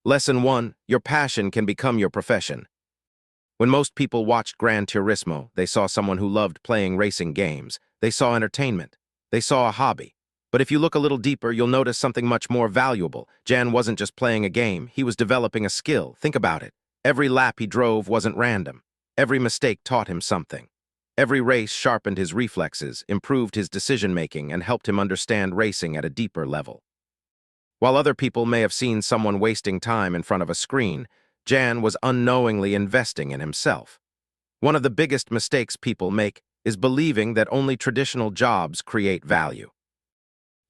Lesson 1. Your passion can become your profession. When most people watched Gran Turismo, they saw someone who loved playing racing games. They saw entertainment. They saw a hobby. But if you look a little deeper, you'll notice something much more valuable. Jan wasn't just playing a game, he was developing a skill. Think about it. Every lap he drove wasn't random. Every mistake taught him something. Every race sharpened his reflexes, improved his decision-making, and helped him understand racing at a deeper level. While other people may have seen someone wasting time in front of a screen, Jan was unknowingly investing in himself. One of the biggest mistakes people make is believing that only traditional jobs create value.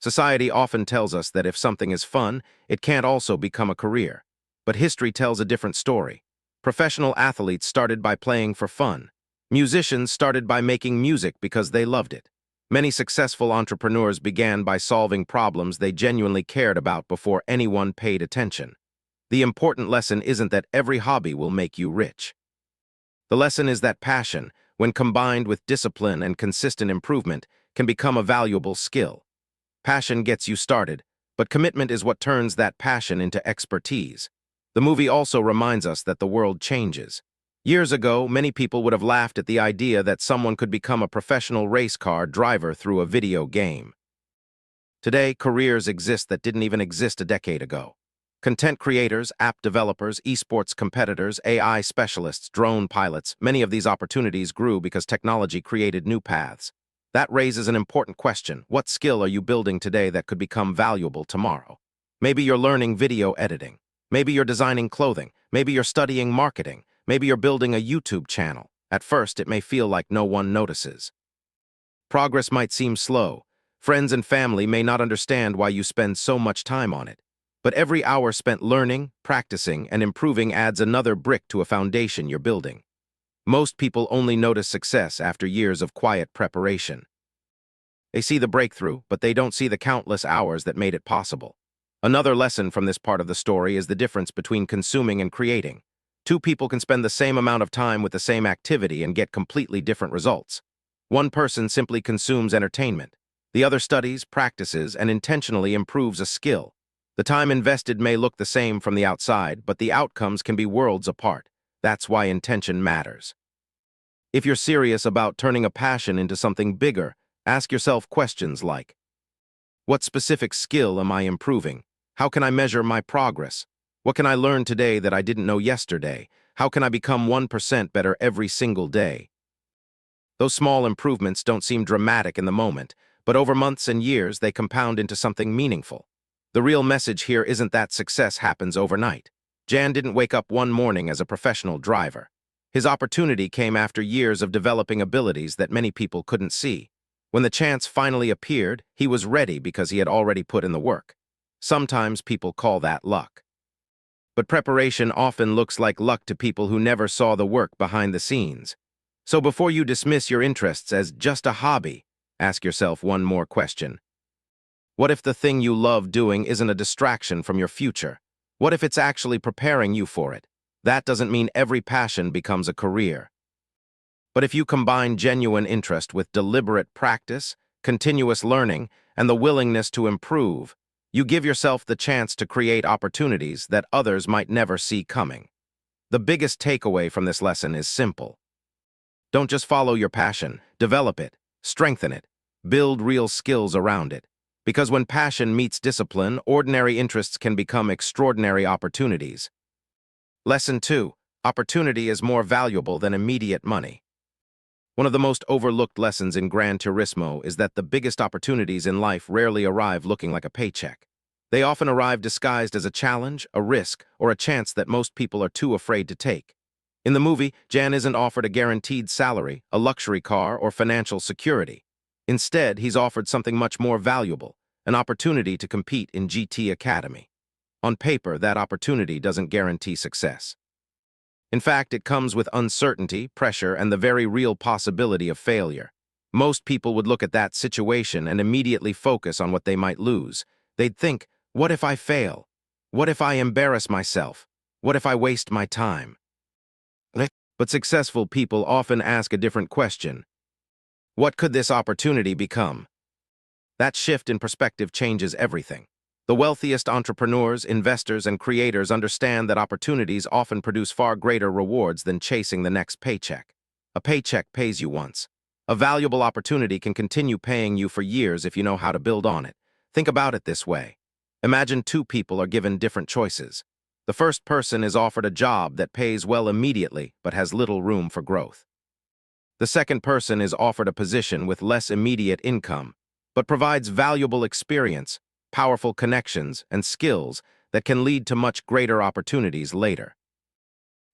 Society often tells us that if something is fun, it can't also become a career. But history tells a different story. Professional athletes started by playing for fun. Musicians started by making music because they loved it. Many successful entrepreneurs began by solving problems they genuinely cared about before anyone paid attention. The important lesson isn't that every hobby will make you rich. The lesson is that passion, when combined with discipline and consistent improvement, can become a valuable skill. Passion gets you started, but commitment is what turns that passion into expertise. The movie also reminds us that the world changes. Years ago, many people would have laughed at the idea that someone could become a professional race car driver through a video game. Today, careers exist that didn't even exist a decade ago. Content creators, app developers, esports competitors, AI specialists, drone pilots, many of these opportunities grew because technology created new paths. That raises an important question. What skill are you building today that could become valuable tomorrow? Maybe you're learning video editing. Maybe you're designing clothing. Maybe you're studying marketing. Maybe you're building a YouTube channel. At first, it may feel like no one notices. Progress might seem slow. Friends and family may not understand why you spend so much time on it. But every hour spent learning, practicing, and improving adds another brick to a foundation you're building. Most people only notice success after years of quiet preparation. They see the breakthrough, but they don't see the countless hours that made it possible. Another lesson from this part of the story is the difference between consuming and creating. Two people can spend the same amount of time with the same activity and get completely different results. One person simply consumes entertainment. The other studies, practices, and intentionally improves a skill. The time invested may look the same from the outside, but the outcomes can be worlds apart. That's why intention matters. If you're serious about turning a passion into something bigger, ask yourself questions like, what specific skill am I improving? How can I measure my progress? What can I learn today that I didn't know yesterday? How can I become 1% better every single day? Those small improvements don't seem dramatic in the moment, but over months and years they compound into something meaningful. The real message here isn't that success happens overnight. Jan didn't wake up one morning as a professional driver. His opportunity came after years of developing abilities that many people couldn't see. When the chance finally appeared, he was ready because he had already put in the work. Sometimes people call that luck. But preparation often looks like luck to people who never saw the work behind the scenes. So before you dismiss your interests as just a hobby, ask yourself one more question. What if the thing you love doing isn't a distraction from your future? What if it's actually preparing you for it? That doesn't mean every passion becomes a career. But if you combine genuine interest with deliberate practice, continuous learning, and the willingness to improve, you give yourself the chance to create opportunities that others might never see coming. The biggest takeaway from this lesson is simple. Don't just follow your passion, develop it, strengthen it, build real skills around it. Because when passion meets discipline, ordinary interests can become extraordinary opportunities. Lesson 2. Opportunity is more valuable than immediate money. One of the most overlooked lessons in Gran Turismo is that the biggest opportunities in life rarely arrive looking like a paycheck. They often arrive disguised as a challenge, a risk, or a chance that most people are too afraid to take. In the movie, Jan isn't offered a guaranteed salary, a luxury car, or financial security. Instead, he's offered something much more valuable, an opportunity to compete in GT Academy. On paper, that opportunity doesn't guarantee success. In fact, it comes with uncertainty, pressure, and the very real possibility of failure. Most people would look at that situation and immediately focus on what they might lose. They'd think, what if I fail? What if I embarrass myself? What if I waste my time? But successful people often ask a different question. What could this opportunity become? That shift in perspective changes everything. The wealthiest entrepreneurs, investors, and creators understand that opportunities often produce far greater rewards than chasing the next paycheck. A paycheck pays you once. A valuable opportunity can continue paying you for years if you know how to build on it. Think about it this way. Imagine two people are given different choices. The first person is offered a job that pays well immediately but has little room for growth. The second person is offered a position with less immediate income, but provides valuable experience, powerful connections, and skills that can lead to much greater opportunities later.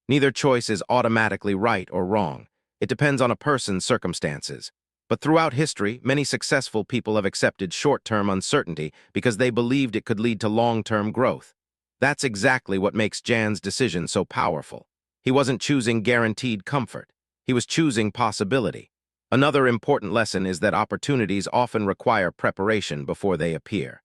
Neither choice is automatically right or wrong. It depends on a person's circumstances. But throughout history, many successful people have accepted short-term uncertainty because they believed it could lead to long-term growth. That's exactly what makes Jan's decision so powerful. He wasn't choosing guaranteed comfort. He was choosing possibility. Another important lesson is that opportunities often require preparation before they appear.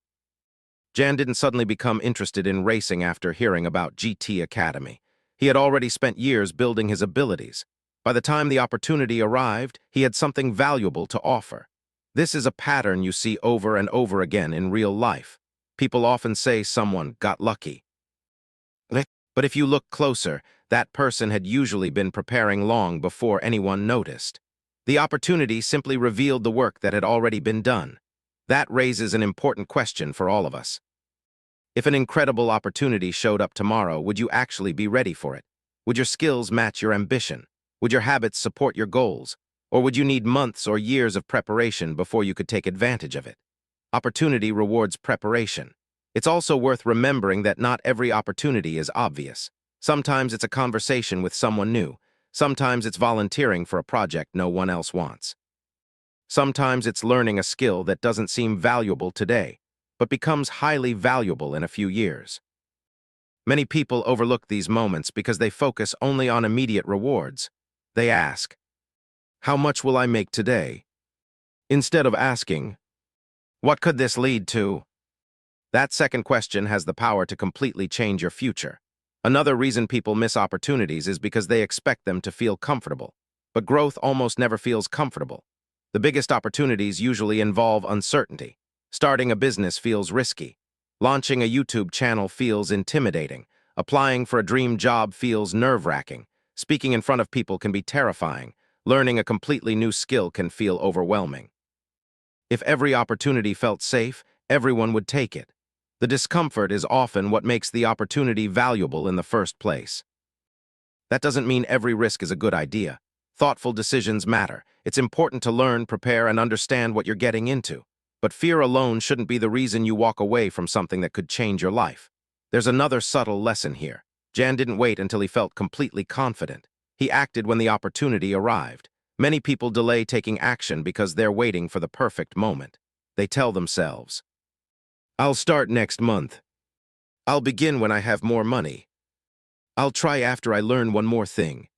Jan didn't suddenly become interested in racing after hearing about GT Academy. He had already spent years building his abilities. By the time the opportunity arrived, he had something valuable to offer. This is a pattern you see over and over again in real life. People often say someone got lucky. But if you look closer, that person had usually been preparing long before anyone noticed. The opportunity simply revealed the work that had already been done. That raises an important question for all of us. If an incredible opportunity showed up tomorrow, would you actually be ready for it? Would your skills match your ambition? Would your habits support your goals? Or would you need months or years of preparation before you could take advantage of it? Opportunity rewards preparation. It's also worth remembering that not every opportunity is obvious. Sometimes it's a conversation with someone new. Sometimes it's volunteering for a project no one else wants. Sometimes it's learning a skill that doesn't seem valuable today, but becomes highly valuable in a few years. Many people overlook these moments because they focus only on immediate rewards. They ask, "How much will I make today?" instead of asking, "What could this lead to?" That second question has the power to completely change your future. Another reason people miss opportunities is because they expect them to feel comfortable. But growth almost never feels comfortable. The biggest opportunities usually involve uncertainty. Starting a business feels risky. Launching a YouTube channel feels intimidating. Applying for a dream job feels nerve-wracking. Speaking in front of people can be terrifying. Learning a completely new skill can feel overwhelming. If every opportunity felt safe, everyone would take it. The discomfort is often what makes the opportunity valuable in the first place. That doesn't mean every risk is a good idea. Thoughtful decisions matter. It's important to learn, prepare, and understand what you're getting into. But fear alone shouldn't be the reason you walk away from something that could change your life. There's another subtle lesson here. Jan didn't wait until he felt completely confident. He acted when the opportunity arrived. Many people delay taking action because they're waiting for the perfect moment. They tell themselves, "I'll start next month. I'll begin when I have more money. I'll try after I learn one more thing."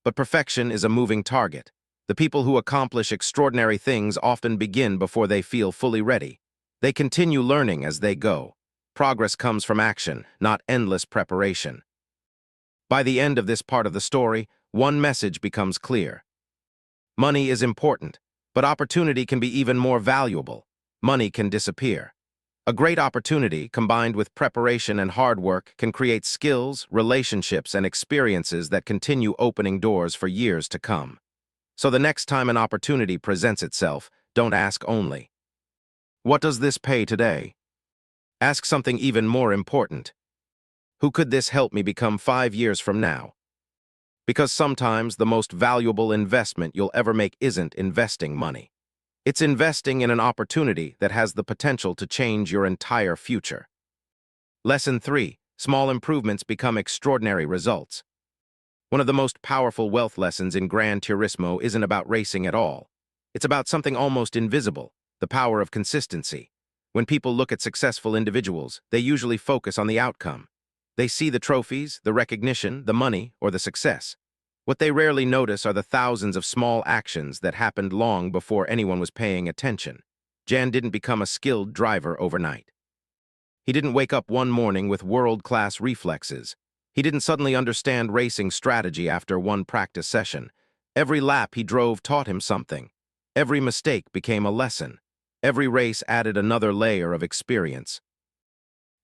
But perfection is a moving target. The people who accomplish extraordinary things often begin before they feel fully ready. They continue learning as they go. Progress comes from action, not endless preparation. By the end of this part of the story, one message becomes clear. Money is important, but opportunity can be even more valuable. Money can disappear. A great opportunity, combined with preparation and hard work, can create skills, relationships, and experiences that continue opening doors for years to come. So the next time an opportunity presents itself, don't ask only, "What does this pay today?" Ask something even more important. "Who could this help me become 5 years from now?" Because sometimes the most valuable investment you'll ever make isn't investing money. It's investing in an opportunity that has the potential to change your entire future. Lesson 3. Small improvements become extraordinary results. One of the most powerful wealth lessons in Gran Turismo isn't about racing at all. It's about something almost invisible, the power of consistency. When people look at successful individuals, they usually focus on the outcome. They see the trophies, the recognition, the money, or the success. What they rarely notice are the thousands of small actions that happened long before anyone was paying attention. Jan didn't become a skilled driver overnight. He didn't wake up one morning with world-class reflexes. He didn't suddenly understand racing strategy after one practice session. Every lap he drove taught him something. Every mistake became a lesson. Every race added another layer of experience.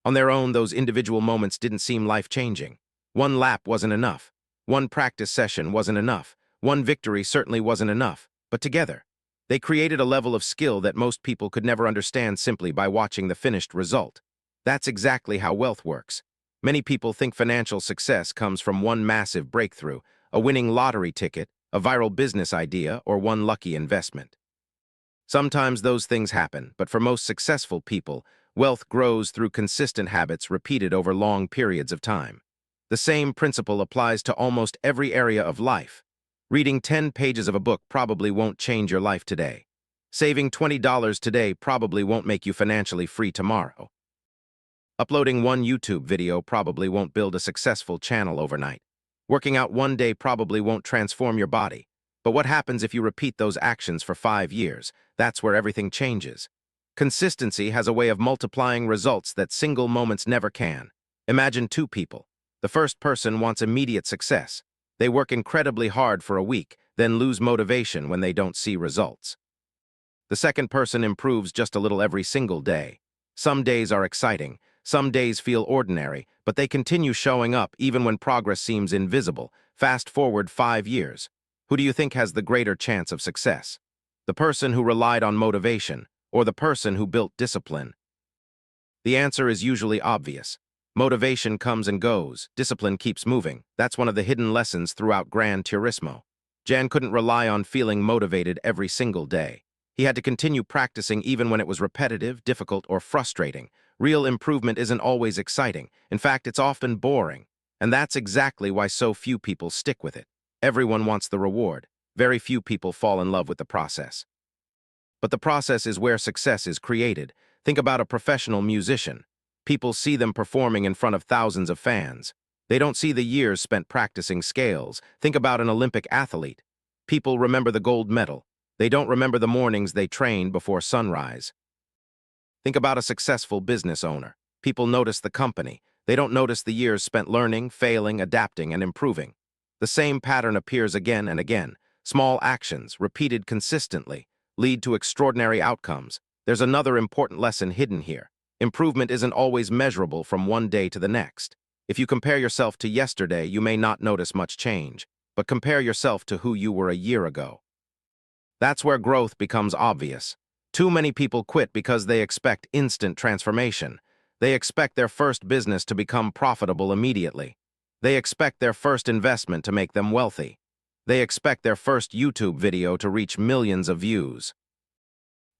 On their own, those individual moments didn't seem life-changing. One lap wasn't enough. One practice session wasn't enough. One victory certainly wasn't enough. But together, they created a level of skill that most people could never understand simply by watching the finished result. That's exactly how wealth works. Many people think financial success comes from one massive breakthrough, a winning lottery ticket, a viral business idea, or one lucky investment. Sometimes those things happen, but for most successful people, wealth grows through consistent habits repeated over long periods of time. The same principle applies to almost every area of life. Reading 10 pages of a book probably won't change your life today. Saving $20 today probably won't make you financially free tomorrow. Uploading one YouTube video probably won't build a successful channel overnight. Working out one day probably won't transform your body. But what happens if you repeat those actions for 5 years? That's where everything changes. Consistency has a way of multiplying results that single moments never can. Imagine two people. The first person wants immediate success. They work incredibly hard for a week, then lose motivation when they don't see results. The second person improves just a little every single day. Some days are exciting, some days feel ordinary, but they continue showing up even when progress seems invisible. Fast forward 5 years. Who do you think has the greater chance of success? The person who relied on motivation, or the person who built discipline? The answer is usually obvious. Motivation comes and goes, discipline keeps moving. That's one of the hidden lessons throughout Gran Turismo. Jan couldn't rely on feeling motivated every single day. He had to continue practicing even when it was repetitive, difficult, or frustrating. Real improvement isn't always exciting. In fact, it's often boring. And that's exactly why so few people stick with it. Everyone wants the reward. Very few people fall in love with the process. But the process is where success is created. Think about a professional musician. People see them performing in front of thousands of fans. They don't see the years spent practicing scales. Think about an Olympic athlete. People remember the gold medal. They don't remember the mornings they trained before sunrise. Think about a successful business owner. People notice the company. They don't notice the years spent learning, failing, adapting, and improving. The same pattern appears again and again. Small actions, repeated consistently, lead to extraordinary outcomes. There's another important lesson hidden here. Improvement isn't always measurable from one day to the next. If you compare yourself to yesterday, you may not notice much change, but compare yourself to who you were a year ago. That's where growth becomes obvious. Too many people quit because they expect instant transformation. They expect their first business to become profitable immediately. They expect their first investment to make them wealthy. They expect their first YouTube video to reach millions of views.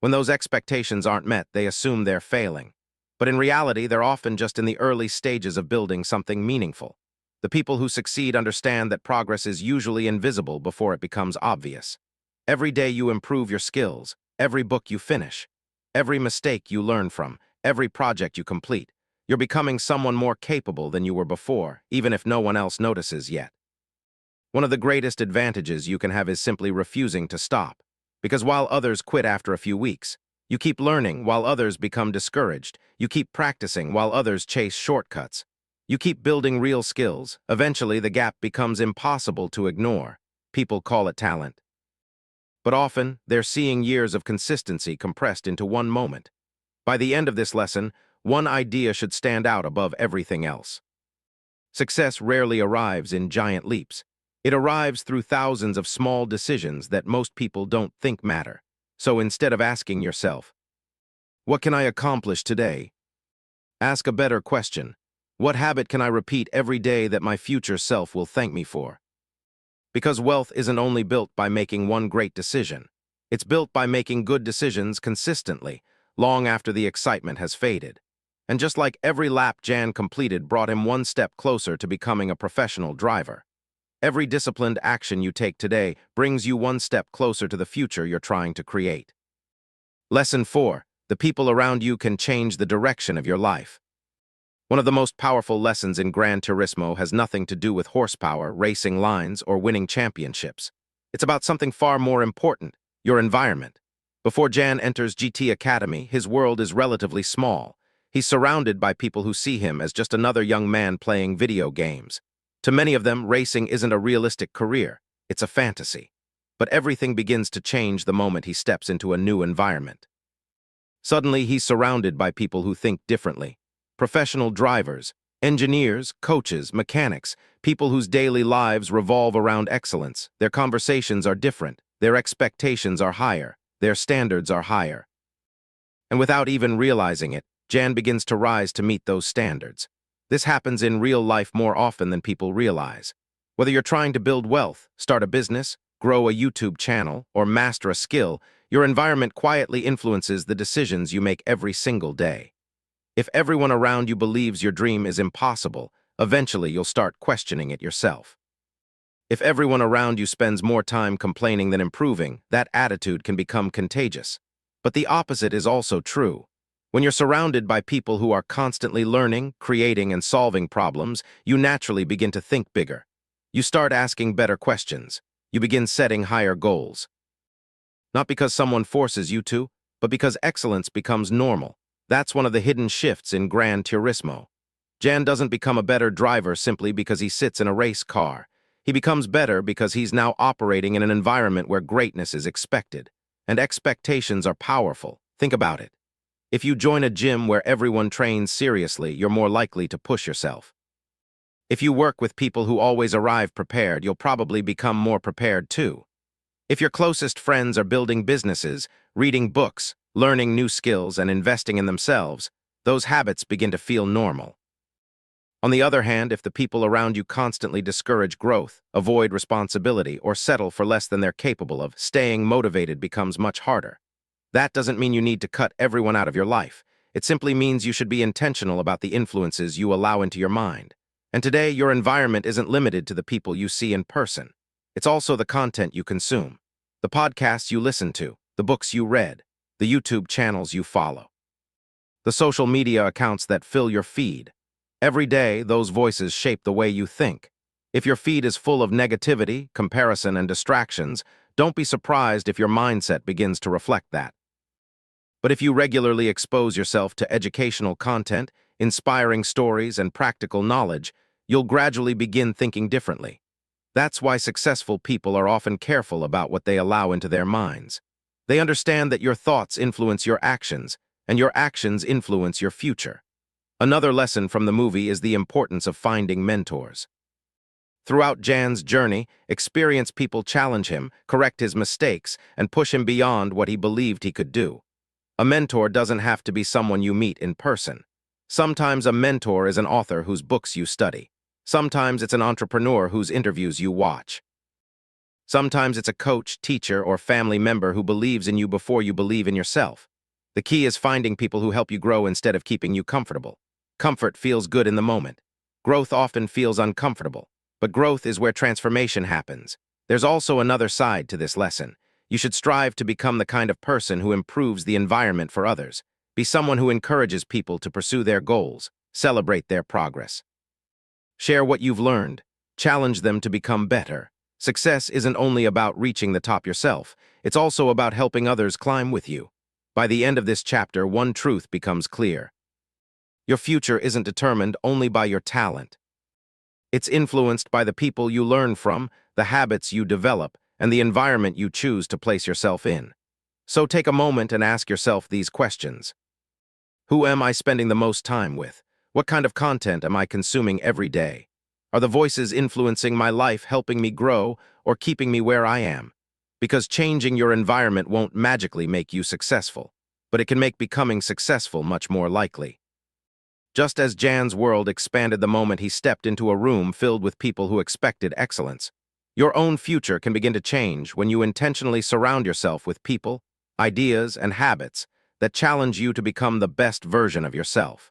When those expectations aren't met, they assume they're failing. But in reality, they're often just in the early stages of building something meaningful. The people who succeed understand that progress is usually invisible before it becomes obvious. Every day you improve your skills, every book you finish, every mistake you learn from, every project you complete, you're becoming someone more capable than you were before, even if no one else notices yet. One of the greatest advantages you can have is simply refusing to stop. Because while others quit after a few weeks, you keep learning while others become discouraged. You keep practicing while others chase shortcuts. You keep building real skills. Eventually, the gap becomes impossible to ignore. People call it talent. But often, they're seeing years of consistency compressed into one moment. By the end of this lesson, one idea should stand out above everything else. Success rarely arrives in giant leaps. It arrives through thousands of small decisions that most people don't think matter. So instead of asking yourself, "What can I accomplish today?" ask a better question. What habit can I repeat every day that my future self will thank me for? Because wealth isn't only built by making one great decision. It's built by making good decisions consistently, long after the excitement has faded. And just like every lap Jan completed brought him one step closer to becoming a professional driver, every disciplined action you take today brings you one step closer to the future you're trying to create. Lesson 4. The people around you can change the direction of your life. One of the most powerful lessons in Gran Turismo has nothing to do with horsepower, racing lines, or winning championships. It's about something far more important, your environment. Before Jan enters GT Academy, his world is relatively small. He's surrounded by people who see him as just another young man playing video games. To many of them, racing isn't a realistic career. It's a fantasy. But everything begins to change the moment he steps into a new environment. Suddenly, he's surrounded by people who think differently. professional drivers, engineers, coaches, mechanics, people whose daily lives revolve around excellence. Their conversations are different, their expectations are higher, their standards are higher. And without even realizing it, Jan begins to rise to meet those standards. This happens in real life more often than people realize. Whether you're trying to build wealth, start a business, grow a YouTube channel, or master a skill, your environment quietly influences the decisions you make every single day. If everyone around you believes your dream is impossible, eventually you'll start questioning it yourself. If everyone around you spends more time complaining than improving, that attitude can become contagious. But the opposite is also true. When you're surrounded by people who are constantly learning, creating, and solving problems, you naturally begin to think bigger. You start asking better questions. You begin setting higher goals. Not because someone forces you to, but because excellence becomes normal. That's one of the hidden shifts in Gran Turismo. Jan doesn't become a better driver simply because he sits in a race car. He becomes better because he's now operating in an environment where greatness is expected. And expectations are powerful. Think about it. If you join a gym where everyone trains seriously, you're more likely to push yourself. If you work with people who always arrive prepared, you'll probably become more prepared too. If your closest friends are building businesses, reading books, learning new skills, and investing in themselves, those habits begin to feel normal. On the other hand, if the people around you constantly discourage growth, avoid responsibility, or settle for less than they're capable of, staying motivated becomes much harder. That doesn't mean you need to cut everyone out of your life. It simply means you should be intentional about the influences you allow into your mind. And today, your environment isn't limited to the people you see in person. It's also the content you consume, the podcasts you listen to, the books you read, the YouTube channels you follow, the social media accounts that fill your feed. Every day, those voices shape the way you think. If your feed is full of negativity, comparison, and distractions, don't be surprised if your mindset begins to reflect that. But if you regularly expose yourself to educational content, inspiring stories, and practical knowledge, you'll gradually begin thinking differently. That's why successful people are often careful about what they allow into their minds. They understand that your thoughts influence your actions, and your actions influence your future. Another lesson from the movie is the importance of finding mentors. Throughout Jan's journey, experienced people challenge him, correct his mistakes, and push him beyond what he believed he could do. A mentor doesn't have to be someone you meet in person. Sometimes a mentor is an author whose books you study. Sometimes it's an entrepreneur whose interviews you watch. Sometimes it's a coach, teacher, or family member who believes in you before you believe in yourself. The key is finding people who help you grow instead of keeping you comfortable. Comfort feels good in the moment. Growth often feels uncomfortable. But growth is where transformation happens. There's also another side to this lesson. You should strive to become the kind of person who improves the environment for others. Be someone who encourages people to pursue their goals, celebrate their progress. Share what you've learned. Challenge them to become better. Success isn't only about reaching the top yourself. It's also about helping others climb with you. By the end of this chapter, one truth becomes clear. Your future isn't determined only by your talent. It's influenced by the people you learn from, the habits you develop, and the environment you choose to place yourself in. So take a moment and ask yourself these questions. Who am I spending the most time with? What kind of content am I consuming every day? Are the voices influencing my life helping me grow or keeping me where I am? Because changing your environment won't magically make you successful, but it can make becoming successful much more likely. Just as Jan's world expanded the moment he stepped into a room filled with people who expected excellence, your own future can begin to change when you intentionally surround yourself with people, ideas, and habits that challenge you to become the best version of yourself.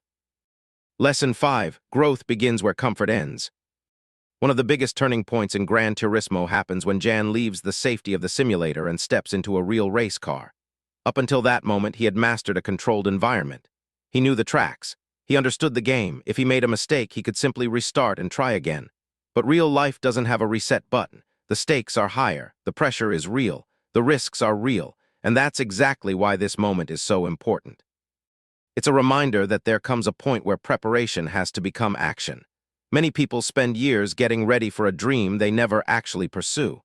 Lesson 5. Growth begins where comfort ends. One of the biggest turning points in Gran Turismo happens when Jan leaves the safety of the simulator and steps into a real race car. Up until that moment, he had mastered a controlled environment. He knew the tracks. He understood the game. If he made a mistake, he could simply restart and try again. But real life doesn't have a reset button. The stakes are higher, the pressure is real, the risks are real, and that's exactly why this moment is so important. It's a reminder that there comes a point where preparation has to become action. Many people spend years getting ready for a dream they never actually pursue.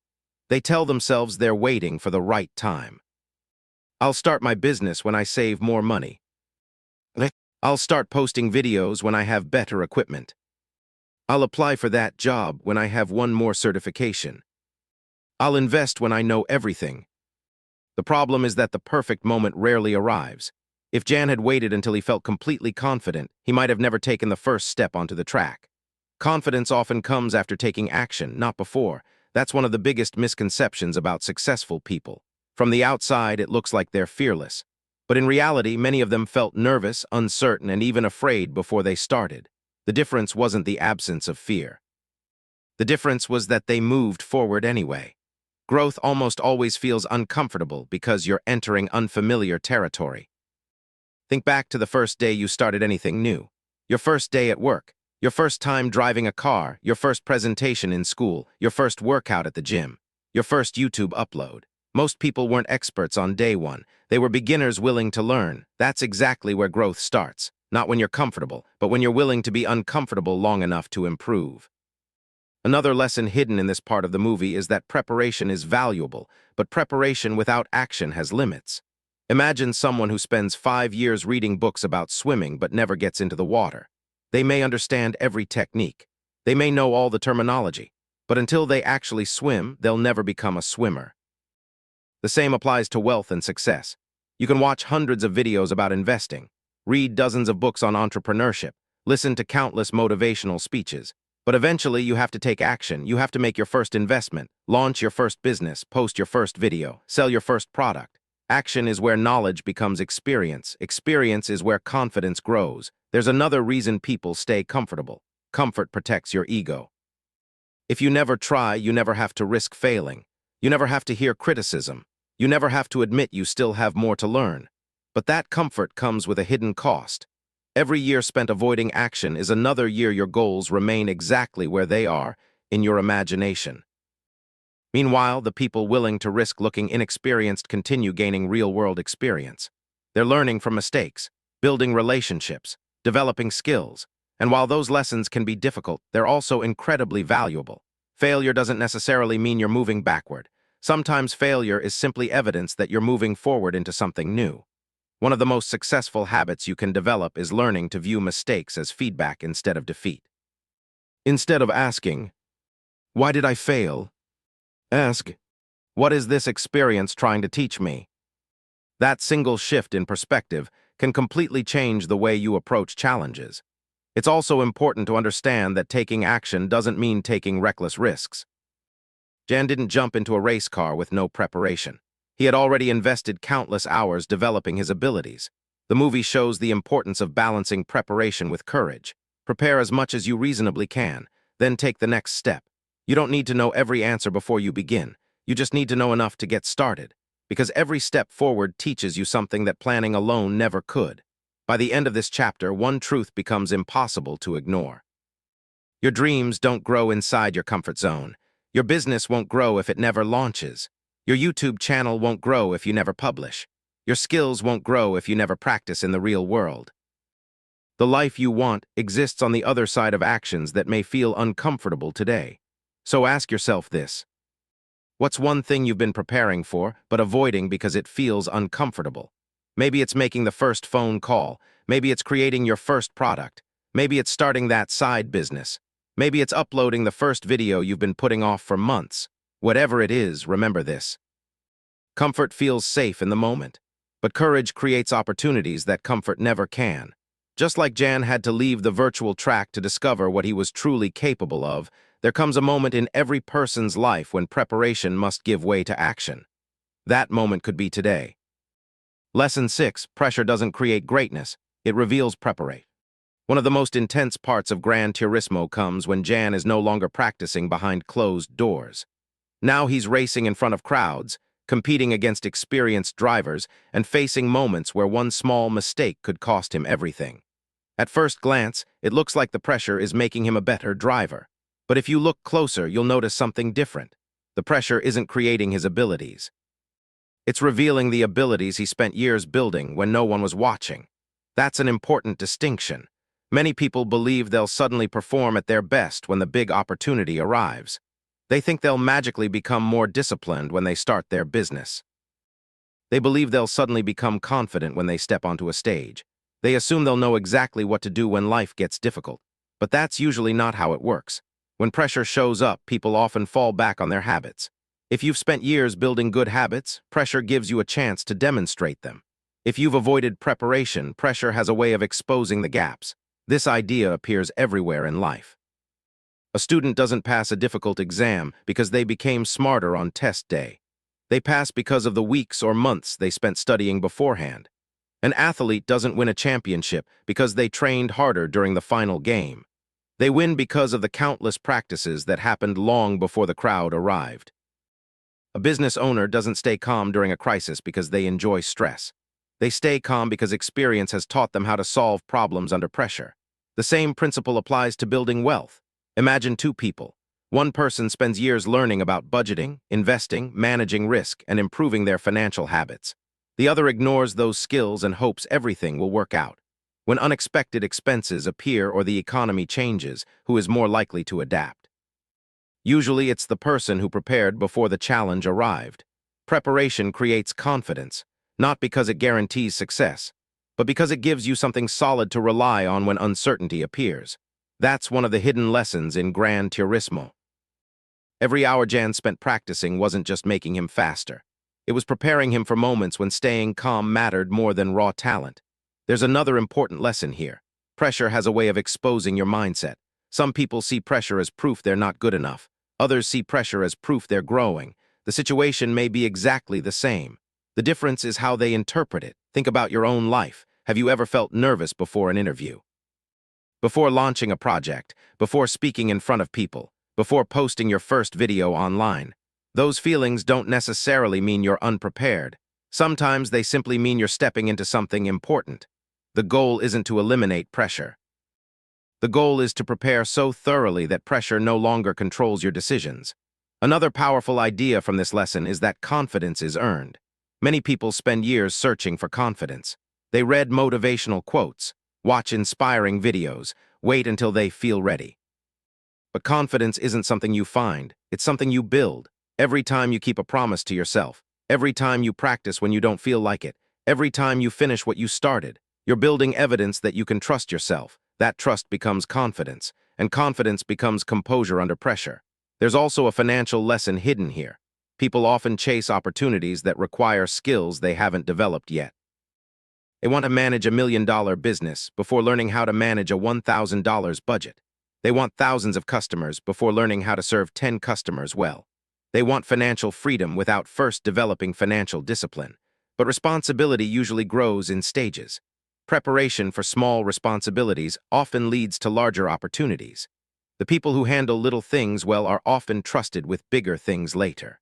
They tell themselves they're waiting for the right time. I'll start my business when I save more money. I'll start posting videos when I have better equipment. I'll apply for that job when I have one more certification. I'll invest when I know everything. The problem is that the perfect moment rarely arrives. If Jan had waited until he felt completely confident, he might have never taken the first step onto the track. Confidence often comes after taking action, not before. That's one of the biggest misconceptions about successful people. From the outside, it looks like they're fearless. But in reality, many of them felt nervous, uncertain, and even afraid before they started. The difference wasn't the absence of fear. The difference was that they moved forward anyway. Growth almost always feels uncomfortable because you're entering unfamiliar territory. Think back to the first day you started anything new. Your first day at work, your first time driving a car, your first presentation in school, your first workout at the gym, your first YouTube upload. Most people weren't experts on day one. They were beginners willing to learn. That's exactly where growth starts. Not when you're comfortable, but when you're willing to be uncomfortable long enough to improve. Another lesson hidden in this part of the movie is that preparation is valuable, but preparation without action has limits. Imagine someone who spends 5 years reading books about swimming but never gets into the water. They may understand every technique. They may know all the terminology, but until they actually swim, they'll never become a swimmer. The same applies to wealth and success. You can watch hundreds of videos about investing, read dozens of books on entrepreneurship, listen to countless motivational speeches. But eventually you have to take action. You have to make your first investment, launch your first business, post your first video, sell your first product. Action is where knowledge becomes experience. Experience is where confidence grows. There's another reason people stay comfortable. Comfort protects your ego. If you never try, you never have to risk failing. You never have to hear criticism. You never have to admit you still have more to learn. But that comfort comes with a hidden cost. Every year spent avoiding action is another year your goals remain exactly where they are, in your imagination. Meanwhile, the people willing to risk looking inexperienced continue gaining real-world experience. They're learning from mistakes, building relationships, developing skills, and while those lessons can be difficult, they're also incredibly valuable. Failure doesn't necessarily mean you're moving backward. Sometimes failure is simply evidence that you're moving forward into something new. One of the most successful habits you can develop is learning to view mistakes as feedback instead of defeat. Instead of asking, "Why did I fail?" ask, "What is this experience trying to teach me?" That single shift in perspective can completely change the way you approach challenges. It's also important to understand that taking action doesn't mean taking reckless risks. Jan didn't jump into a race car with no preparation. He had already invested countless hours developing his abilities. The movie shows the importance of balancing preparation with courage. Prepare as much as you reasonably can, then take the next step. You don't need to know every answer before you begin. You just need to know enough to get started. Because every step forward teaches you something that planning alone never could. By the end of this chapter, one truth becomes impossible to ignore. Your dreams don't grow inside your comfort zone. Your business won't grow if it never launches. Your YouTube channel won't grow if you never publish. Your skills won't grow if you never practice in the real world. The life you want exists on the other side of actions that may feel uncomfortable today. So ask yourself this. What's one thing you've been preparing for, but avoiding because it feels uncomfortable? Maybe it's making the first phone call. Maybe it's creating your first product. Maybe it's starting that side business. Maybe it's uploading the first video you've been putting off for months. Whatever it is, remember this. Comfort feels safe in the moment, but courage creates opportunities that comfort never can. Just like Jan had to leave the virtual track to discover what he was truly capable of, there comes a moment in every person's life when preparation must give way to action. That moment could be today. Lesson 6, pressure doesn't create greatness, it reveals preparation. One of the most intense parts of Gran Turismo comes when Jan is no longer practicing behind closed doors. Now he's racing in front of crowds, competing against experienced drivers, and facing moments where one small mistake could cost him everything. At first glance, it looks like the pressure is making him a better driver. But if you look closer, you'll notice something different. The pressure isn't creating his abilities. It's revealing the abilities he spent years building when no one was watching. That's an important distinction. Many people believe they'll suddenly perform at their best when the big opportunity arrives. They think they'll magically become more disciplined when they start their business. They believe they'll suddenly become confident when they step onto a stage. They assume they'll know exactly what to do when life gets difficult. But that's usually not how it works. When pressure shows up, people often fall back on their habits. If you've spent years building good habits, pressure gives you a chance to demonstrate them. If you've avoided preparation, pressure has a way of exposing the gaps. This idea appears everywhere in life. A student doesn't pass a difficult exam because they became smarter on test day. They pass because of the weeks or months they spent studying beforehand. An athlete doesn't win a championship because they trained harder during the final game. They win because of the countless practices that happened long before the crowd arrived. A business owner doesn't stay calm during a crisis because they enjoy stress. They stay calm because experience has taught them how to solve problems under pressure. The same principle applies to building wealth. Imagine two people. One person spends years learning about budgeting, investing, managing risk, and improving their financial habits. The other ignores those skills and hopes everything will work out. When unexpected expenses appear or the economy changes, who is more likely to adapt? Usually it's the person who prepared before the challenge arrived. Preparation creates confidence, not because it guarantees success, but because it gives you something solid to rely on when uncertainty appears. That's one of the hidden lessons in Gran Turismo. Every hour Jan spent practicing wasn't just making him faster. It was preparing him for moments when staying calm mattered more than raw talent. There's another important lesson here. Pressure has a way of exposing your mindset. Some people see pressure as proof they're not good enough. Others see pressure as proof they're growing. The situation may be exactly the same. The difference is how they interpret it. Think about your own life. Have you ever felt nervous before an interview? Before launching a project, before speaking in front of people, before posting your first video online? Those feelings don't necessarily mean you're unprepared. Sometimes they simply mean you're stepping into something important. The goal isn't to eliminate pressure. The goal is to prepare so thoroughly that pressure no longer controls your decisions. Another powerful idea from this lesson is that confidence is earned. Many people spend years searching for confidence. They read motivational quotes, watch inspiring videos, wait until they feel ready. But confidence isn't something you find, it's something you build. Every time you keep a promise to yourself, every time you practice when you don't feel like it, every time you finish what you started, you're building evidence that you can trust yourself. That trust becomes confidence, and confidence becomes composure under pressure. There's also a financial lesson hidden here. People often chase opportunities that require skills they haven't developed yet. They want to manage $1 million business before learning how to manage a $1,000 budget. They want thousands of customers before learning how to serve 10 customers well. They want financial freedom without first developing financial discipline. But responsibility usually grows in stages. Preparation for small responsibilities often leads to larger opportunities. The people who handle little things well are often trusted with bigger things later.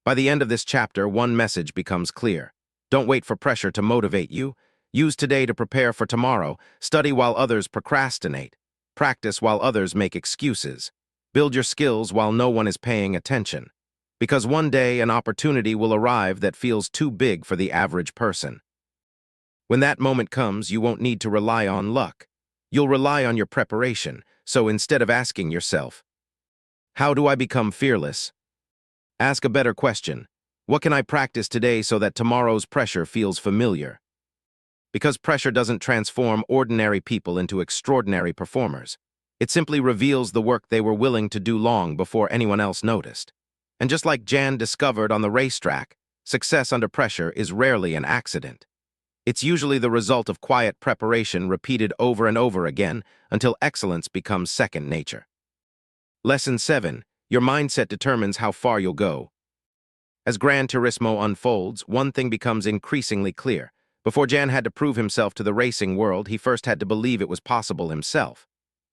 By the end of this chapter, one message becomes clear. Don't wait for pressure to motivate you. Use today to prepare for tomorrow. Study while others procrastinate. Practice while others make excuses. Build your skills while no one is paying attention. Because one day an opportunity will arrive that feels too big for the average person. When that moment comes, you won't need to rely on luck. You'll rely on your preparation. So instead of asking yourself, how do I become fearless? Ask a better question. What can I practice today so that tomorrow's pressure feels familiar? Because pressure doesn't transform ordinary people into extraordinary performers. It simply reveals the work they were willing to do long before anyone else noticed. And just like Jan discovered on the racetrack, success under pressure is rarely an accident. It's usually the result of quiet preparation repeated over and over again until excellence becomes second nature. Lesson 7. Your mindset determines how far you'll go. As Gran Turismo unfolds, one thing becomes increasingly clear. Before Jan had to prove himself to the racing world, he first had to believe it was possible himself.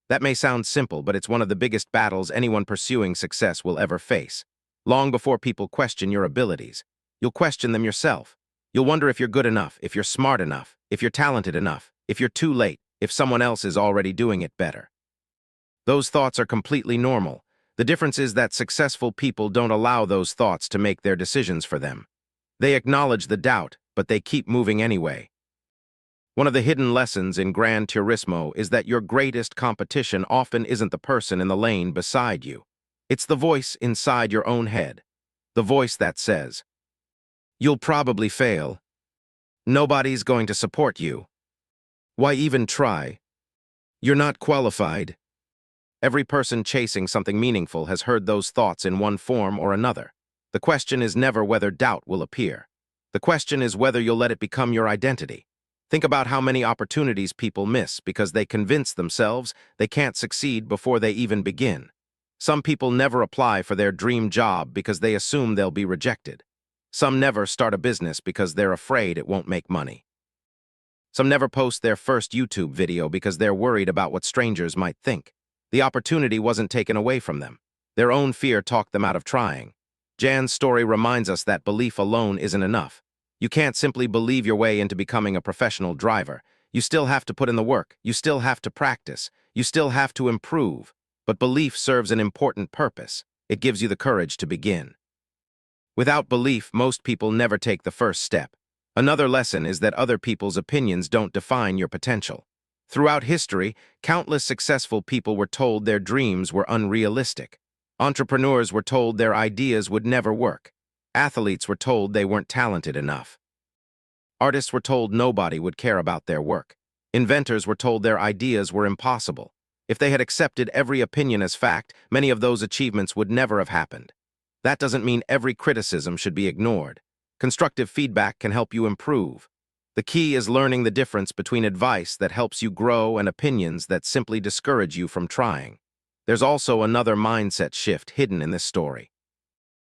That may sound simple, but it's one of the biggest battles anyone pursuing success will ever face. Long before people question your abilities, you'll question them yourself. You'll wonder if you're good enough, if you're smart enough, if you're talented enough, if you're too late, if someone else is already doing it better. Those thoughts are completely normal. The difference is that successful people don't allow those thoughts to make their decisions for them. They acknowledge the doubt, but they keep moving anyway. One of the hidden lessons in Gran Turismo is that your greatest competition often isn't the person in the lane beside you. It's the voice inside your own head. The voice that says, "You'll probably fail. Nobody's going to support you. Why even try? You're not qualified. Every person chasing something meaningful has heard those thoughts in one form or another. The question is never whether doubt will appear. The question is whether you'll let it become your identity. Think about how many opportunities people miss because they convince themselves they can't succeed before they even begin. Some people never apply for their dream job because they assume they'll be rejected. Some never start a business because they're afraid it won't make money. Some never post their first YouTube video because they're worried about what strangers might think. The opportunity wasn't taken away from them. Their own fear talked them out of trying. Jan's story reminds us that belief alone isn't enough. You can't simply believe your way into becoming a professional driver. You still have to put in the work. You still have to practice. You still have to improve. But belief serves an important purpose. It gives you the courage to begin. Without belief, most people never take the first step. Another lesson is that other people's opinions don't define your potential. Throughout history, countless successful people were told their dreams were unrealistic. Entrepreneurs were told their ideas would never work. Athletes were told they weren't talented enough. Artists were told nobody would care about their work. Inventors were told their ideas were impossible. If they had accepted every opinion as fact, many of those achievements would never have happened. That doesn't mean every criticism should be ignored. Constructive feedback can help you improve. The key is learning the difference between advice that helps you grow and opinions that simply discourage you from trying. There's also another mindset shift hidden in this story.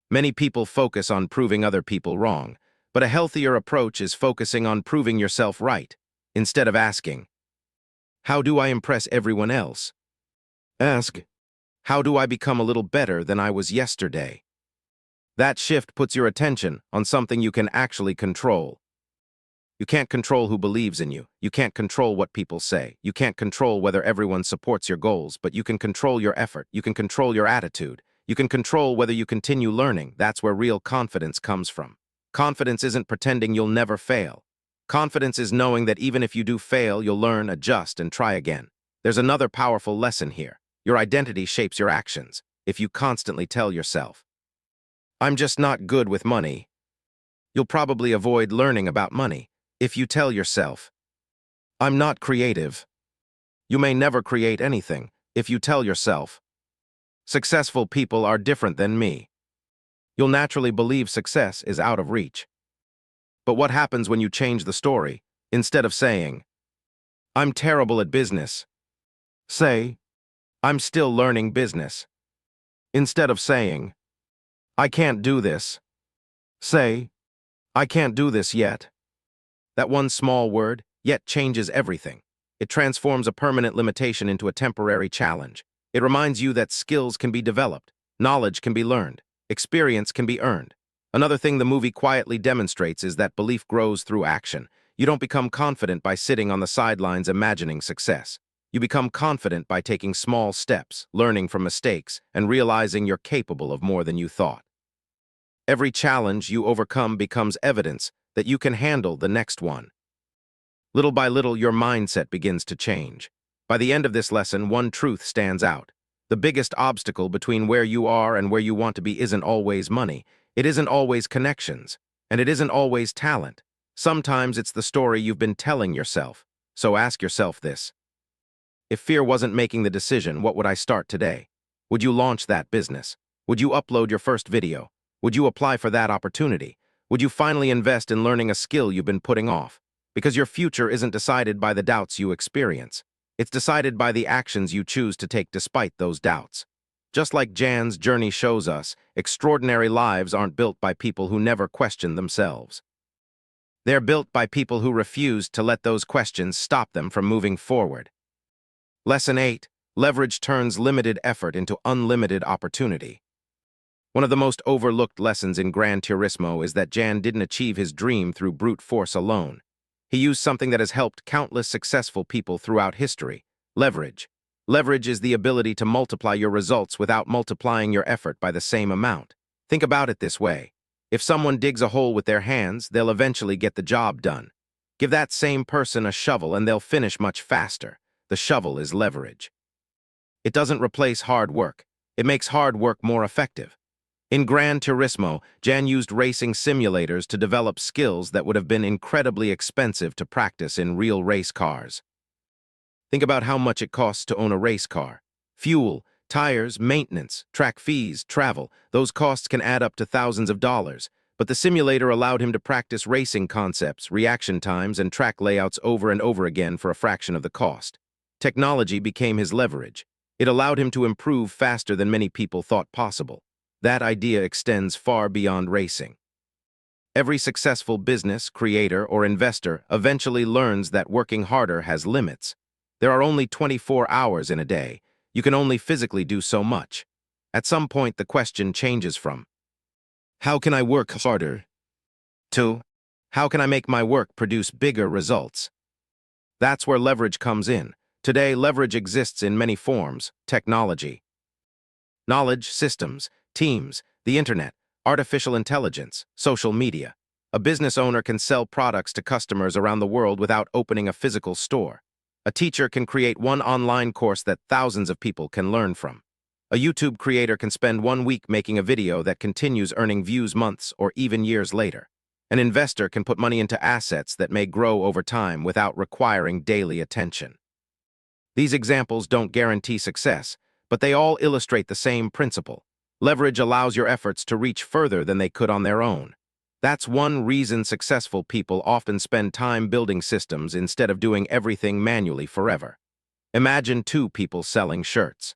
Many people focus on proving other people wrong, but a healthier approach is focusing on proving yourself right, instead of asking, "How do I impress everyone else?" Ask, "How do I become a little better than I was yesterday?" That shift puts your attention on something you can actually control. You can't control who believes in you. You can't control what people say. You can't control whether everyone supports your goals, but you can control your effort. You can control your attitude. You can control whether you continue learning. That's where real confidence comes from. Confidence isn't pretending you'll never fail. Confidence is knowing that even if you do fail, you'll learn, adjust, and try again. There's another powerful lesson here. Your identity shapes your actions. If you constantly tell yourself, "I'm just not good with money," you'll probably avoid learning about money. If you tell yourself, "I'm not creative," you may never create anything. If you tell yourself, "Successful people are different than me," you'll naturally believe success is out of reach. But what happens when you change the story? Instead of saying, "I'm terrible at business," say, "I'm still learning business." Instead of saying, "I can't do this," say, "I can't do this yet." That one small word, "yet," changes everything. It transforms a permanent limitation into a temporary challenge. It reminds you that skills can be developed, knowledge can be learned, experience can be earned. Another thing the movie quietly demonstrates is that belief grows through action. You don't become confident by sitting on the sidelines imagining success. You become confident by taking small steps, learning from mistakes, and realizing you're capable of more than you thought. Every challenge you overcome becomes evidence that you can handle the next one. Little by little, your mindset begins to change. By the end of this lesson, one truth stands out. The biggest obstacle between where you are and where you want to be isn't always money. It isn't always connections. And it isn't always talent. Sometimes it's the story you've been telling yourself. So ask yourself this. If fear wasn't making the decision, what would I start today? Would you launch that business? Would you upload your first video? Would you apply for that opportunity? Would you finally invest in learning a skill you've been putting off? Because your future isn't decided by the doubts you experience. It's decided by the actions you choose to take despite those doubts. Just like Jan's journey shows us, extraordinary lives aren't built by people who never question themselves. They're built by people who refuse to let those questions stop them from moving forward. Lesson 8. Leverage turns limited effort into unlimited opportunity. One of the most overlooked lessons in Gran Turismo is that Jan didn't achieve his dream through brute force alone. He used something that has helped countless successful people throughout history: leverage. Leverage is the ability to multiply your results without multiplying your effort by the same amount. Think about it this way. If someone digs a hole with their hands, they'll eventually get the job done. Give that same person a shovel and they'll finish much faster. The shovel is leverage. It doesn't replace hard work. It makes hard work more effective. In Gran Turismo, Jan used racing simulators to develop skills that would have been incredibly expensive to practice in real race cars. Think about how much it costs to own a race car. Fuel, tires, maintenance, track fees, travel, those costs can add up to thousands of dollars. But the simulator allowed him to practice racing concepts, reaction times, and track layouts over and over again for a fraction of the cost. Technology became his leverage. It allowed him to improve faster than many people thought possible. That idea extends far beyond racing. Every successful business, creator, or investor eventually learns that working harder has limits. There are only 24 hours in a day. You can only physically do so much. At some point, the question changes from, how can I work harder? To, how can I make my work produce bigger results? That's where leverage comes in. Today, leverage exists in many forms: technology, knowledge, systems, teams, the internet, artificial intelligence, social media. A business owner can sell products to customers around the world without opening a physical store. A teacher can create one online course that thousands of people can learn from. A YouTube creator can spend 1 week making a video that continues earning views months or even years later. An investor can put money into assets that may grow over time without requiring daily attention. These examples don't guarantee success, but they all illustrate the same principle. Leverage allows your efforts to reach further than they could on their own. That's one reason successful people often spend time building systems instead of doing everything manually forever. Imagine two people selling shirts.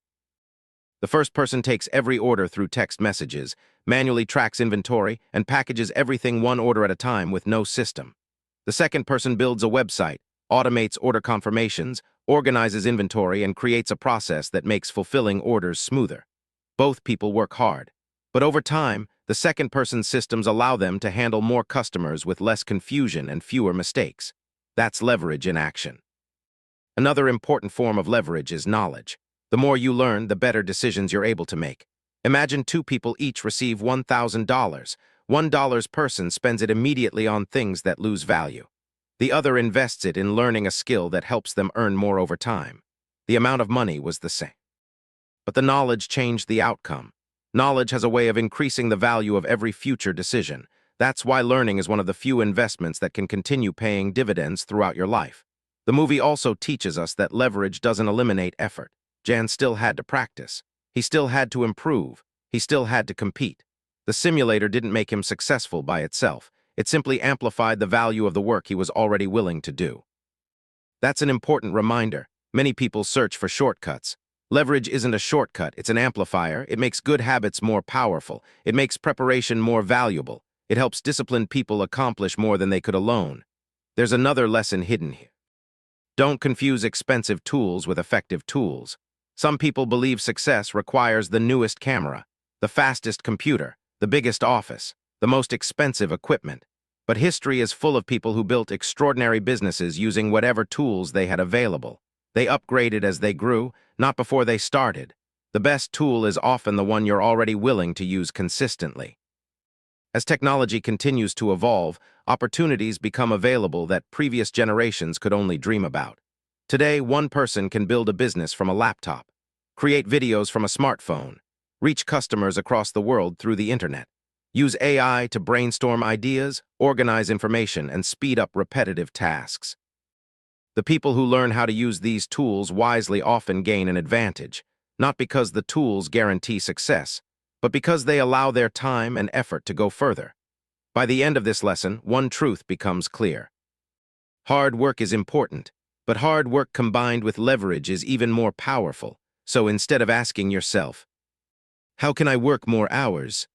The first person takes every order through text messages, manually tracks inventory, and packages everything one order at a time with no system. The second person builds a website, automates order confirmations, organizes inventory, and creates a process that makes fulfilling orders smoother. Both people work hard. But over time, the second person's systems allow them to handle more customers with less confusion and fewer mistakes. That's leverage in action. Another important form of leverage is knowledge. The more you learn, the better decisions you're able to make. Imagine two people each receive $1,000. $1 person spends it immediately on things that lose value. The other invests it in learning a skill that helps them earn more over time. The amount of money was the same. But the knowledge changed the outcome. Knowledge has a way of increasing the value of every future decision. That's why learning is one of the few investments that can continue paying dividends throughout your life. The movie also teaches us that leverage doesn't eliminate effort. Jan still had to practice. He still had to improve. He still had to compete. The simulator didn't make him successful by itself. It simply amplified the value of the work he was already willing to do. That's an important reminder. Many people search for shortcuts. Leverage isn't a shortcut, it's an amplifier. It makes good habits more powerful. It makes preparation more valuable. It helps disciplined people accomplish more than they could alone. There's another lesson hidden here. Don't confuse expensive tools with effective tools. Some people believe success requires the newest camera, the fastest computer, the biggest office, the most expensive equipment. But history is full of people who built extraordinary businesses using whatever tools they had available. They upgraded as they grew, not before they started. The best tool is often the one you're already willing to use consistently. As technology continues to evolve, opportunities become available that previous generations could only dream about. Today, one person can build a business from a laptop, create videos from a smartphone, reach customers across the world through the internet, use AI to brainstorm ideas, organize information, and speed up repetitive tasks. The people who learn how to use these tools wisely often gain an advantage, not because the tools guarantee success, but because they allow their time and effort to go further. By the end of this lesson, one truth becomes clear. Hard work is important, but hard work combined with leverage is even more powerful. So instead of asking yourself, how can I work more hours?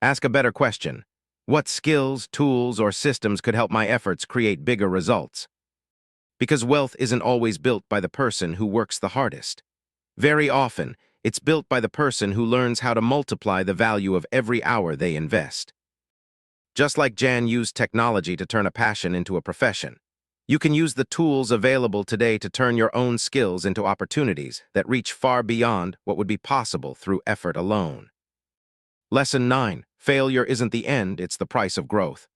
Ask a better question. What skills, tools, or systems could help my efforts create bigger results? Because wealth isn't always built by the person who works the hardest. Very often, it's built by the person who learns how to multiply the value of every hour they invest. Just like Jan used technology to turn a passion into a profession, you can use the tools available today to turn your own skills into opportunities that reach far beyond what would be possible through effort alone. Lesson 9. Failure isn't the end, it's the price of growth.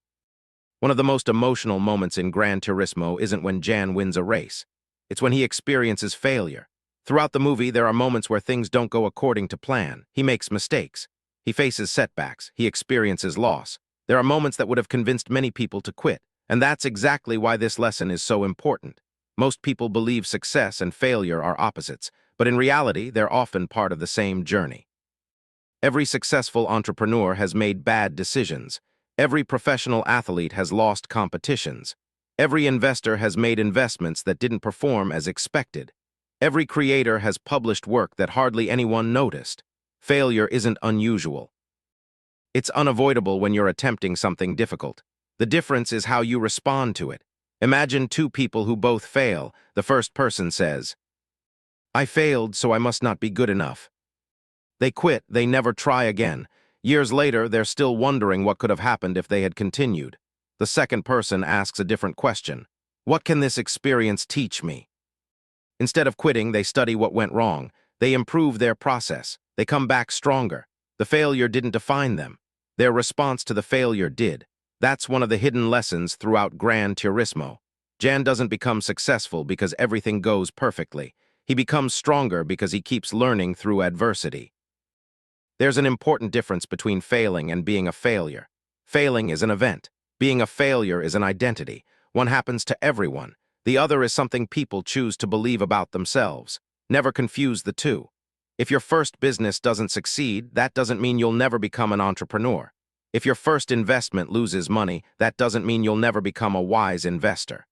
One of the most emotional moments in Gran Turismo isn't when Jan wins a race. It's when he experiences failure. Throughout the movie, there are moments where things don't go according to plan. He makes mistakes. He faces setbacks. He experiences loss. There are moments that would have convinced many people to quit. And that's exactly why this lesson is so important. Most people believe success and failure are opposites, but in reality, they're often part of the same journey. Every successful entrepreneur has made bad decisions. Every professional athlete has lost competitions. Every investor has made investments that didn't perform as expected. Every creator has published work that hardly anyone noticed. Failure isn't unusual. It's unavoidable when you're attempting something difficult. The difference is how you respond to it. Imagine two people who both fail. The first person says, "I failed, so I must not be good enough." They quit, they never try again. Years later, they're still wondering what could have happened if they had continued. The second person asks a different question. What can this experience teach me? Instead of quitting, they study what went wrong. They improve their process. They come back stronger. The failure didn't define them. Their response to the failure did. That's one of the hidden lessons throughout Gran Turismo. Jan doesn't become successful because everything goes perfectly. He becomes stronger because he keeps learning through adversity. There's an important difference between failing and being a failure. Failing is an event. Being a failure is an identity. One happens to everyone. The other is something people choose to believe about themselves. Never confuse the two. If your first business doesn't succeed, that doesn't mean you'll never become an entrepreneur. If your first investment loses money, that doesn't mean you'll never become a wise investor.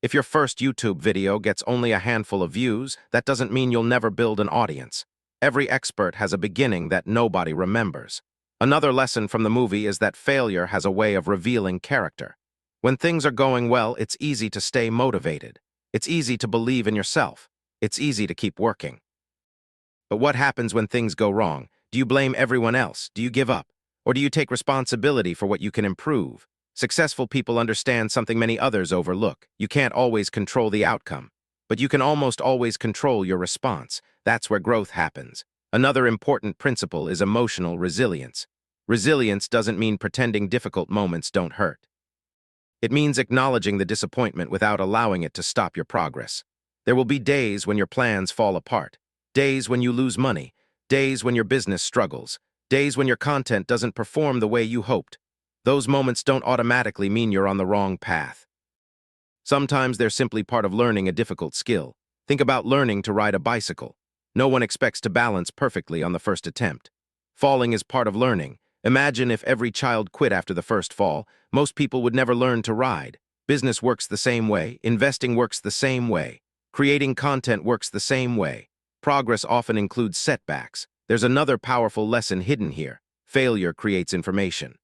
If your first YouTube video gets only a handful of views, that doesn't mean you'll never build an audience. Every expert has a beginning that nobody remembers. Another lesson from the movie is that failure has a way of revealing character. When things are going well, it's easy to stay motivated. It's easy to believe in yourself. It's easy to keep working. But what happens when things go wrong? Do you blame everyone else? Do you give up? Or do you take responsibility for what you can improve? Successful people understand something many others overlook. You can't always control the outcome, but you can almost always control your response. That's where growth happens. Another important principle is emotional resilience. Resilience doesn't mean pretending difficult moments don't hurt. It means acknowledging the disappointment without allowing it to stop your progress. There will be days when your plans fall apart, days when you lose money, days when your business struggles, days when your content doesn't perform the way you hoped. Those moments don't automatically mean you're on the wrong path. Sometimes they're simply part of learning a difficult skill. Think about learning to ride a bicycle. No one expects to balance perfectly on the first attempt. Falling is part of learning. Imagine if every child quit after the first fall. Most people would never learn to ride. Business works the same way. Investing works the same way. Creating content works the same way. Progress often includes setbacks. There's another powerful lesson hidden here. Failure creates information.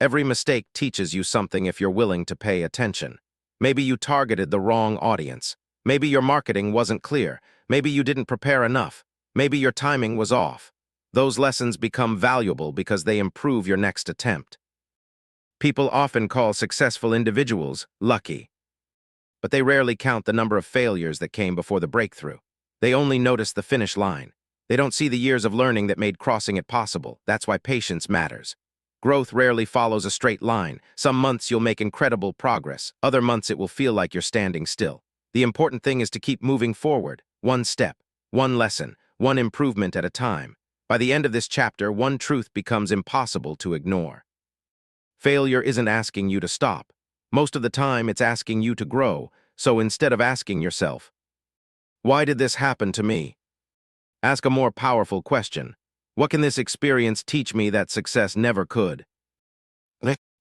Every mistake teaches you something if you're willing to pay attention. Maybe you targeted the wrong audience. Maybe your marketing wasn't clear. Maybe you didn't prepare enough. Maybe your timing was off. Those lessons become valuable because they improve your next attempt. People often call successful individuals lucky, but they rarely count the number of failures that came before the breakthrough. They only notice the finish line. They don't see the years of learning that made crossing it possible. That's why patience matters. Growth rarely follows a straight line. Some months you'll make incredible progress. Other months it will feel like you're standing still. The important thing is to keep moving forward, one step, one lesson, one improvement at a time. By the end of this chapter, one truth becomes impossible to ignore. Failure isn't asking you to stop. Most of the time, it's asking you to grow. So instead of asking yourself, "Why did this happen to me?" ask a more powerful question. What can this experience teach me that success never could?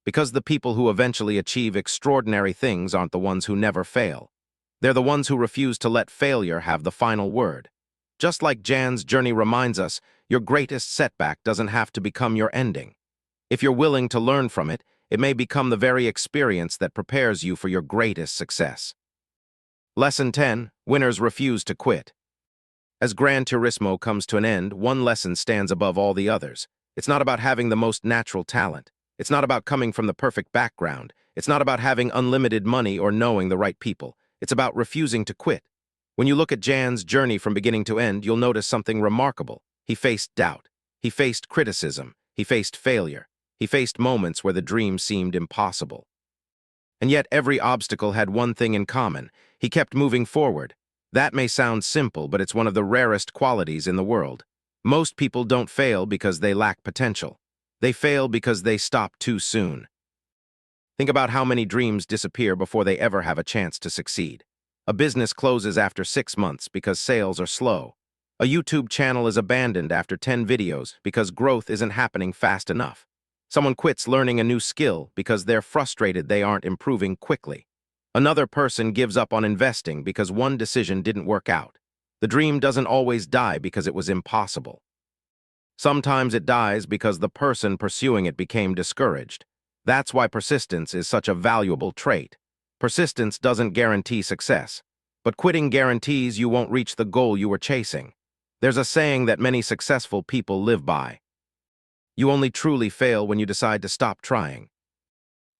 Because the people who eventually achieve extraordinary things aren't the ones who never fail. They're the ones who refuse to let failure have the final word. Just like Jan's journey reminds us, your greatest setback doesn't have to become your ending. If you're willing to learn from it, it may become the very experience that prepares you for your greatest success. Lesson 10. Winners refuse to quit. As Gran Turismo comes to an end, one lesson stands above all the others. It's not about having the most natural talent. It's not about coming from the perfect background. It's not about having unlimited money or knowing the right people. It's about refusing to quit. When you look at Jan's journey from beginning to end, you'll notice something remarkable. He faced doubt. He faced criticism. He faced failure. He faced moments where the dream seemed impossible. And yet every obstacle had one thing in common. He kept moving forward. That may sound simple, but it's one of the rarest qualities in the world. Most people don't fail because they lack potential. They fail because they stop too soon. Think about how many dreams disappear before they ever have a chance to succeed. A business closes after 6 months because sales are slow. A YouTube channel is abandoned after 10 videos because growth isn't happening fast enough. Someone quits learning a new skill because they're frustrated they aren't improving quickly. Another person gives up on investing because one decision didn't work out. The dream doesn't always die because it was impossible. Sometimes it dies because the person pursuing it became discouraged. That's why persistence is such a valuable trait. Persistence doesn't guarantee success, but quitting guarantees you won't reach the goal you were chasing. There's a saying that many successful people live by. You only truly fail when you decide to stop trying.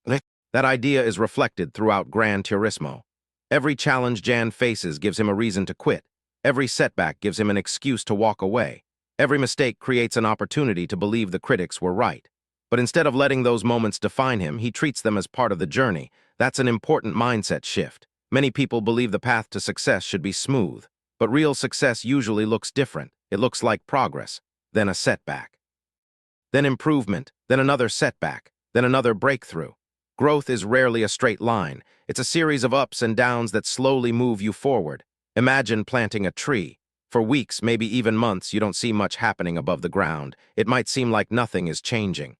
That idea is reflected throughout Gran Turismo. Every challenge Jan faces gives him a reason to quit. Every setback gives him an excuse to walk away. Every mistake creates an opportunity to believe the critics were right. But instead of letting those moments define him, he treats them as part of the journey. That's an important mindset shift. Many people believe the path to success should be smooth, but real success usually looks different. It looks like progress, then a setback, then improvement, then another setback, then another breakthrough. Growth is rarely a straight line. It's a series of ups and downs that slowly move you forward. Imagine planting a tree. For weeks, maybe even months, you don't see much happening above the ground. It might seem like nothing is changing.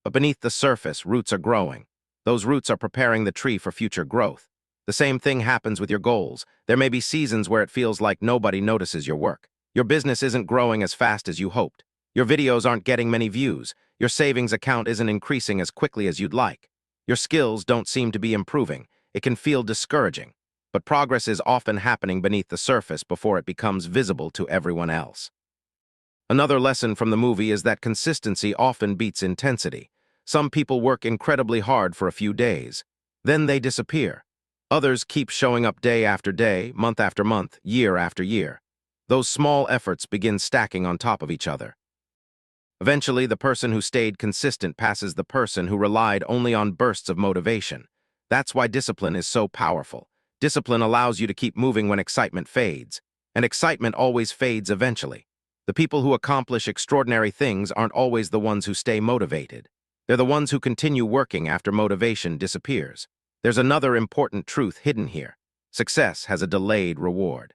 But beneath the surface, roots are growing. Those roots are preparing the tree for future growth. The same thing happens with your goals. There may be seasons where it feels like nobody notices your work. Your business isn't growing as fast as you hoped. Your videos aren't getting many views. Your savings account isn't increasing as quickly as you'd like. Your skills don't seem to be improving. It can feel discouraging. But progress is often happening beneath the surface before it becomes visible to everyone else. Another lesson from the movie is that consistency often beats intensity. Some people work incredibly hard for a few days. Then they disappear. Others keep showing up day after day, month after month, year after year. Those small efforts begin stacking on top of each other. Eventually, the person who stayed consistent passes the person who relied only on bursts of motivation. That's why discipline is so powerful. Discipline allows you to keep moving when excitement fades, and excitement always fades eventually. The people who accomplish extraordinary things aren't always the ones who stay motivated. They're the ones who continue working after motivation disappears. There's another important truth hidden here. Success has a delayed reward.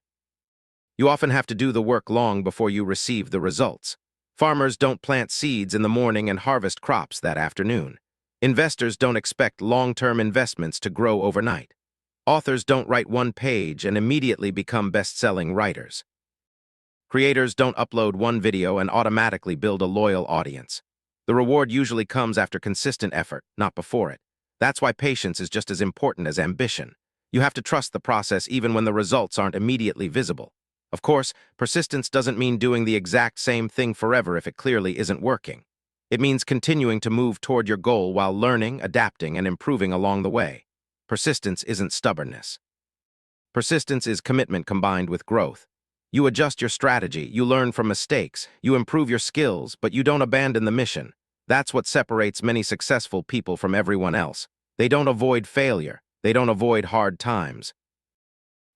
You often have to do the work long before you receive the results. Farmers don't plant seeds in the morning and harvest crops that afternoon. Investors don't expect long-term investments to grow overnight. Authors don't write one page and immediately become best-selling writers. Creators don't upload one video and automatically build a loyal audience. The reward usually comes after consistent effort, not before it. That's why patience is just as important as ambition. You have to trust the process even when the results aren't immediately visible. Of course, persistence doesn't mean doing the exact same thing forever if it clearly isn't working. It means continuing to move toward your goal while learning, adapting, and improving along the way. Persistence isn't stubbornness. Persistence is commitment combined with growth. You adjust your strategy, you learn from mistakes, you improve your skills, but you don't abandon the mission. That's what separates many successful people from everyone else. They don't avoid failure. They don't avoid hard times.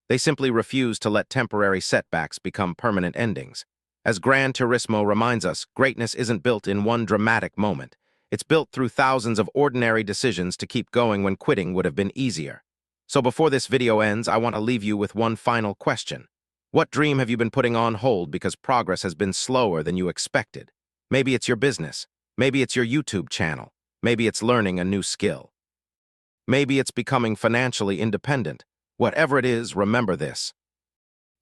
They simply refuse to let temporary setbacks become permanent endings. As Gran Turismo reminds us, greatness isn't built in one dramatic moment. It's built through thousands of ordinary decisions to keep going when quitting would have been easier. So before this video ends, I want to leave you with one final question. What dream have you been putting on hold because progress has been slower than you expected? Maybe it's your business. Maybe it's your YouTube channel. Maybe it's learning a new skill. Maybe it's becoming financially independent. Whatever it is, remember this.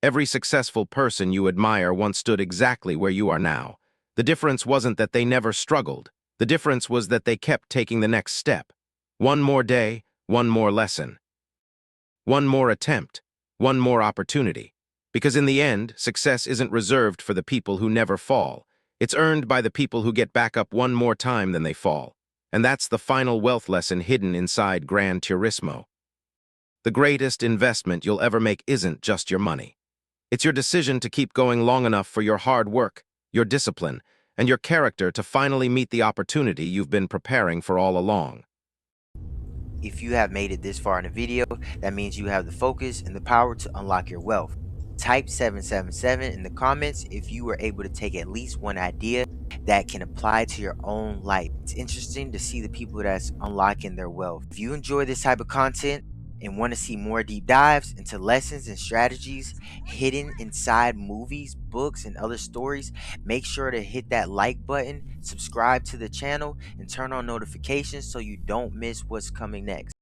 Every successful person you admire once stood exactly where you are now. The difference wasn't that they never struggled. The difference was that they kept taking the next step. One more day, one more lesson. One more attempt, one more opportunity. Because in the end, success isn't reserved for the people who never fall. It's earned by the people who get back up one more time than they fall. And that's the final wealth lesson hidden inside Gran Turismo. The greatest investment you'll ever make isn't just your money. It's your decision to keep going long enough for your hard work, your discipline, and your character to finally meet the opportunity you've been preparing for all along. If you have made it this far in the video, that means you have the focus and the power to unlock your wealth. Type 777 in the comments if you were able to take at least one idea that can apply to your own life. It's interesting to see the people that's unlocking their wealth. If you enjoy this type of content, and want to see more deep dives into lessons and strategies hidden inside movies, books, and other stories, make sure to hit that like button, subscribe to the channel, and turn on notifications so you don't miss what's coming next.